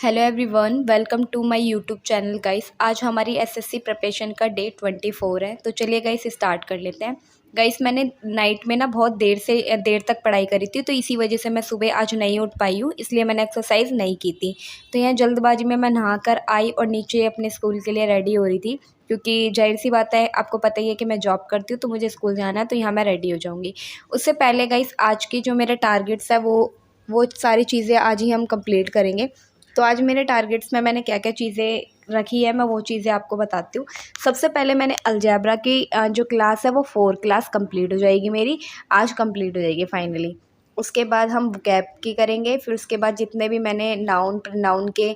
Hello everyone, welcome to my YouTube channel guys. आज हमारी SSC preparation का day 24 है। तो चलिए गाइस स्टार्ट कर लेते हैं। गाइस मैंने नाइट में ना बहुत देर तक पढ़ाई करी थी, तो इसी वजह से मैं सुबह आज नहीं उठ पाई हूँ, इसलिए मैंने एक्सरसाइज नहीं की थी। तो यहाँ जल्दबाजी में मैं नहा कर आई और नीचे अपने स्कूल के लिए रेडी हो रही थी, क्योंकि जाहिर सी बात है, आपको पता ही है कि मैं जॉब करती हूँ, तो मुझे स्कूल जाना है, तो यहाँ मैं रेडी हो जाऊँगी। उससे पहले गाइस आज की जो मेरे टारगेट्स है वो सारी चीज़ें आज ही हम कंप्लीट करेंगे। तो आज मेरे टारगेट्स में मैंने क्या क्या चीज़ें रखी है, मैं वो चीज़ें आपको बताती हूँ। सबसे पहले मैंने अलजेब्रा की जो क्लास है वो 4 क्लास कंप्लीट हो जाएगी मेरी, आज कंप्लीट हो जाएगी फाइनली। उसके बाद हम वोकैब की करेंगे, फिर उसके बाद जितने भी मैंने नाउन प्रोनाउन के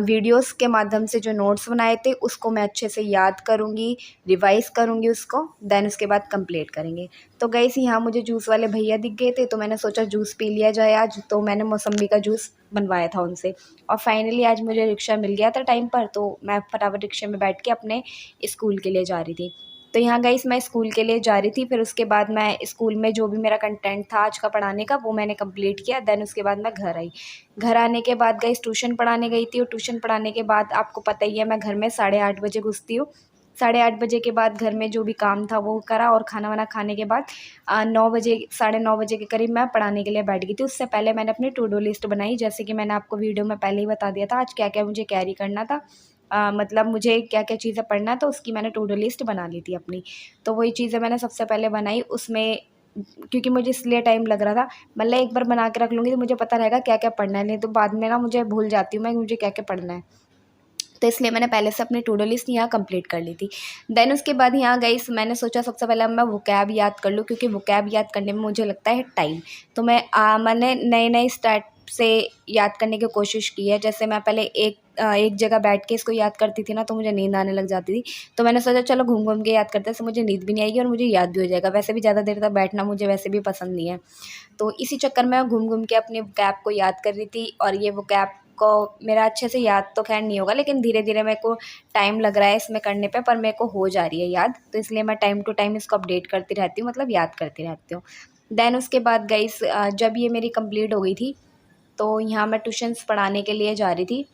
वीडियोस के माध्यम से जो नोट्स बनाए थे उसको मैं अच्छे से याद करूँगी, रिवाइज़ करूँगी उसको, देन उसके बाद कंप्लीट करेंगे। तो गाइस यहाँ मुझे जूस वाले भैया दिख गए थे, तो मैंने सोचा जूस पी लिया जाए आज, तो मैंने मौसम्बी का जूस बनवाया था उनसे। और फाइनली आज मुझे रिक्शा मिल गया था टाइम पर, तो मैं फटाफट रिक्शे में बैठ के अपने स्कूल के लिए जा रही थी। तो यहाँ गाइस मैं स्कूल के लिए जा रही थी, फिर उसके बाद मैं स्कूल में जो भी मेरा कंटेंट था आज का पढ़ाने का वो मैंने कंप्लीट किया। देन उसके बाद मैं घर आई। घर आने के बाद गाइस ट्यूशन पढ़ाने गई थी, और ट्यूशन पढ़ाने के बाद आपको पता ही है मैं घर में 8:30 बजे घुसती हूँ। 8:30 बजे के बाद घर में जो भी काम था वो करा, और खाना वाना खाने के बाद 9 बजे 9:30 बजे के करीब मैं पढ़ाने के लिए बैठ गई थी। उससे पहले मैंने अपनी टू डू लिस्ट बनाई, जैसे कि मैंने आपको वीडियो में पहले ही बता दिया था आज क्या क्या मुझे कैरी करना था। मतलब मुझे क्या क्या चीज़ें पढ़ना है, तो उसकी मैंने टू डू लिस्ट बना ली थी अपनी। तो वही चीज़ें मैंने सबसे पहले बनाई उसमें, क्योंकि मुझे इसलिए टाइम लग रहा था। मतलब एक बार बना के रख लूँगी तो मुझे पता रहेगा क्या क्या पढ़ना है, नहीं तो बाद में ना मुझे भूल जाती हूँ मैं मुझे क्या क्या पढ़ना है। तो इसलिए मैंने पहले से अपनी टू डू लिस्ट यहाँ कंप्लीट कर ली थी। देन उसके बाद यहाँ गाइस मैंने सोचा सबसे पहले मैं वोकैब याद कर लूँ, क्योंकि वोकैब याद करने में मुझे लगता है टाइम। तो मैंने नए नए स्टार्ट से याद करने की कोशिश की है। जैसे मैं पहले एक जगह बैठ के इसको याद करती थी ना, तो मुझे नींद आने लग जाती थी। तो मैंने सोचा चलो घूम घूम के याद करते हैं, तो मुझे नींद भी नहीं आएगी और मुझे याद भी हो जाएगा। वैसे भी ज़्यादा देर तक बैठना मुझे वैसे भी पसंद नहीं है। तो इसी चक्कर में मैं घूम घूम के अपने वोकैब को याद कर रही थी। और ये वोकैब को मेरा अच्छे से याद तो खैर नहीं होगा, लेकिन धीरे धीरे मेरे को टाइम लग रहा है इसमें करने पे, पर मेरे को हो जा रही है याद। तो इसलिए मैं टाइम टू टाइम इसको अपडेट करती रहती हूँ, मतलब याद करती रहती हूँ। देन उसके बाद गाइस जब ये मेरी कंप्लीट हो गई थी, तो यहाँ मैं ट्यूशन्स पढ़ाने के लिए जा रही थी।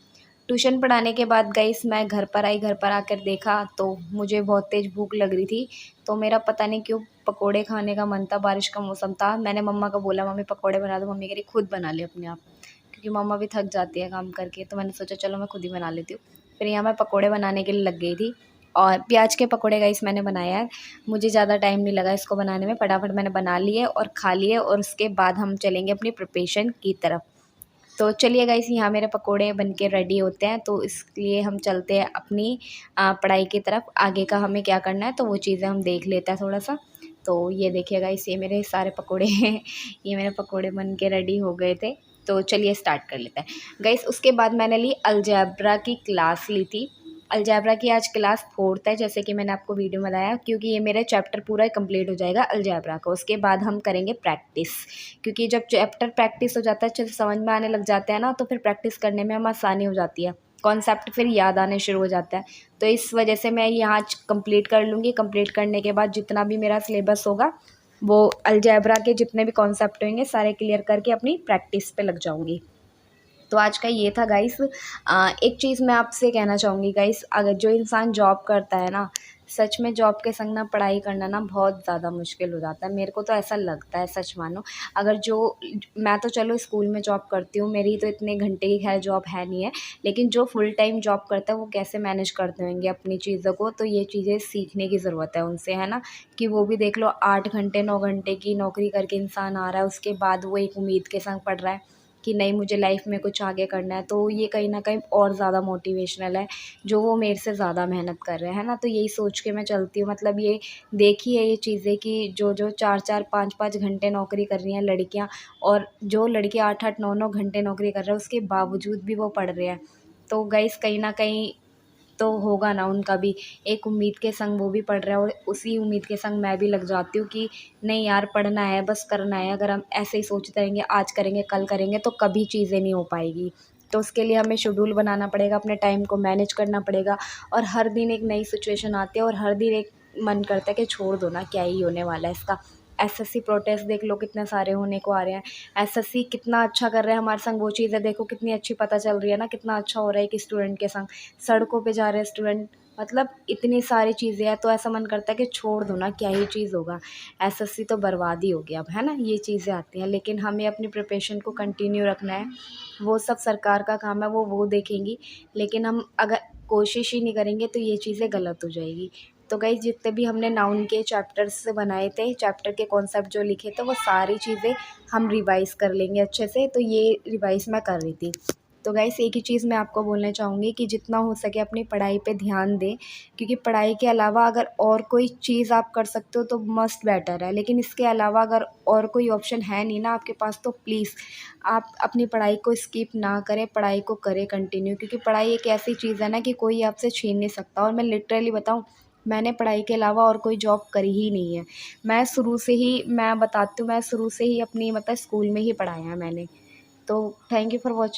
ट्यूशन पढ़ाने के बाद गाइस मैं घर पर आई, घर पर आकर देखा तो मुझे बहुत तेज़ भूख लग रही थी। तो मेरा पता नहीं क्यों पकोड़े खाने का मन था, बारिश का मौसम था। मैंने मम्मा को बोला मम्मी पकोड़े बना दो, मम्मी कह रही खुद बना ले अपने आप, क्योंकि मम्मा भी थक जाती है काम करके। तो मैंने सोचा चलो मैं खुद ही बना लेती हूँ। फिर यहाँ मैं पकोड़े बनाने के लिए लग गई थी, और प्याज के पकोड़े गाइस मैंने बनाया है। मुझे ज़्यादा टाइम नहीं लगा इसको बनाने में, फटाफट मैंने बना लिए और खा लिए, और उसके बाद हम चलेंगे अपनी प्रिपरेशन की तरफ। तो चलिए गाइस यहाँ मेरे पकोड़े बनके रेडी होते हैं, तो इसलिए हम चलते हैं अपनी पढ़ाई की तरफ। आगे का हमें क्या करना है तो वो चीज़ें हम देख लेते हैं थोड़ा सा। तो ये देखिए गाइस ये मेरे सारे पकोड़े हैं। ये मेरे पकोड़े बन के रेडी हो गए थे। तो चलिए स्टार्ट कर लेते हैं गाइस। उसके बाद मैंने ली अलजेब्रा की क्लास ली थी। अलजेब्रा की आज क्लास 4th है, जैसे कि मैंने आपको वीडियो में बताया, क्योंकि ये मेरा चैप्टर पूरा कंप्लीट हो जाएगा अलजेब्रा का। उसके बाद हम करेंगे प्रैक्टिस, क्योंकि जब चैप्टर प्रैक्टिस हो जाता है, अच्छे से समझ में आने लग जाते हैं ना, तो फिर प्रैक्टिस करने में हम आसानी हो जाती है, कॉन्सेप्ट फिर याद आने शुरू हो जाता है। तो इस वजह से मैं यहाँ कंप्लीट कर लूँगी। कंप्लीट करने के बाद जितना भी मेरा सिलेबस होगा, वो अलजेब्रा के जितने भी कॉन्सेप्ट होंगे सारे क्लियर करके अपनी प्रैक्टिस पे लग जाऊँगी। तो आज का ये था गाइस। एक चीज़ मैं आपसे कहना चाहूँगी गाइस, अगर जो इंसान जॉब करता है ना, सच में जॉब के संग ना पढ़ाई करना ना बहुत ज़्यादा मुश्किल हो जाता है। मेरे को तो ऐसा लगता है, सच मानो। अगर जो मैं तो चलो स्कूल में जॉब करती हूँ, मेरी तो इतने घंटे की खैर जॉब है नहीं है, लेकिन जो फुल टाइम जॉब करता है वो कैसे मैनेज करते होंगे अपनी चीज़ों को, तो ये चीज़ें सीखने की ज़रूरत है उनसे, है ना। कि वो भी देख लो 8 घंटे 9 घंटे की नौकरी करके इंसान आ रहा है, उसके बाद वो एक उम्मीद के संग पढ़ रहा है कि नहीं मुझे लाइफ में कुछ आगे करना है। तो ये कहीं न कहीं और ज़्यादा मोटिवेशनल है, जो वो मेरे से ज़्यादा मेहनत कर रहे हैं, है ना। तो यही सोच के मैं चलती हूँ। मतलब ये देखी है ये चीज़ें कि जो 4-4 5-5 घंटे नौकरी कर रही हैं लड़कियाँ, और जो लड़के 8-8 9-9 घंटे नौकरी कर रहे हैं, उसके बावजूद भी वो पढ़ रहे हैं। तो गाइस कहीं न कहीं तो होगा ना उनका भी एक उम्मीद के संग वो भी पढ़ रहा है, और उसी उम्मीद के संग मैं भी लग जाती हूँ कि नहीं यार पढ़ना है, बस करना है। अगर हम ऐसे ही सोचते रहेंगे आज करेंगे कल करेंगे, तो कभी चीज़ें नहीं हो पाएगी। तो उसके लिए हमें शेड्यूल बनाना पड़ेगा, अपने टाइम को मैनेज करना पड़ेगा। और हर दिन एक नई सिचुएशन आती है, और हर दिन एक मन करता है कि छोड़ दो ना, क्या ही होने वाला है इसका। एसएससी प्रोटेस्ट देख लो कितने सारे होने को आ रहे हैं। एसएससी कितना अच्छा कर रहे हैं हमारे संग, वो चीज़ें देखो कितनी अच्छी पता चल रही है ना, कितना अच्छा हो रहा है कि स्टूडेंट के संग सड़कों पे जा रहे हैं स्टूडेंट। मतलब इतनी सारी चीज़ें हैं, तो ऐसा मन करता है कि छोड़ दो ना, क्या ही चीज़ होगा। एसएससी तो बर्बाद ही हो गया अब, है ना, ये चीज़ें आती हैं। लेकिन हमें अपनी प्रिपरेशन को कंटिन्यू रखना है, वो सब सरकार का काम है, वो देखेंगी। लेकिन हम अगर कोशिश ही नहीं करेंगे तो ये चीज़ें गलत हो जाएगी। तो गाइस जितने भी हमने नाउन के चैप्टर्स बनाए थे, चैप्टर के कॉन्सेप्ट जो लिखे थे, वो सारी चीज़ें हम रिवाइज़ कर लेंगे अच्छे से। तो ये रिवाइज़ मैं कर रही थी। तो गाइस एक ही चीज़ मैं आपको बोलना चाहूँगी कि जितना हो सके अपनी पढ़ाई पे ध्यान दें, क्योंकि पढ़ाई के अलावा अगर और कोई चीज़ आप कर सकते हो तो मस्ट बेटर है। लेकिन इसके अलावा अगर और कोई ऑप्शन है नहीं ना आपके पास, तो प्लीज़ आप अपनी पढ़ाई को स्किप ना करें, पढ़ाई को करें कंटिन्यू। क्योंकि पढ़ाई एक ऐसी चीज़ है ना कि कोई आपसे छीन नहीं सकता। और मैं लिटरली बताऊँ, मैंने पढ़ाई के अलावा और कोई जॉब करी ही नहीं है। मैं शुरू से ही, मैं बताती हूँ, मैं शुरू से ही अपनी मतलब स्कूल में ही पढ़ाया है मैंने। तो थैंक यू फॉर वॉचिंग।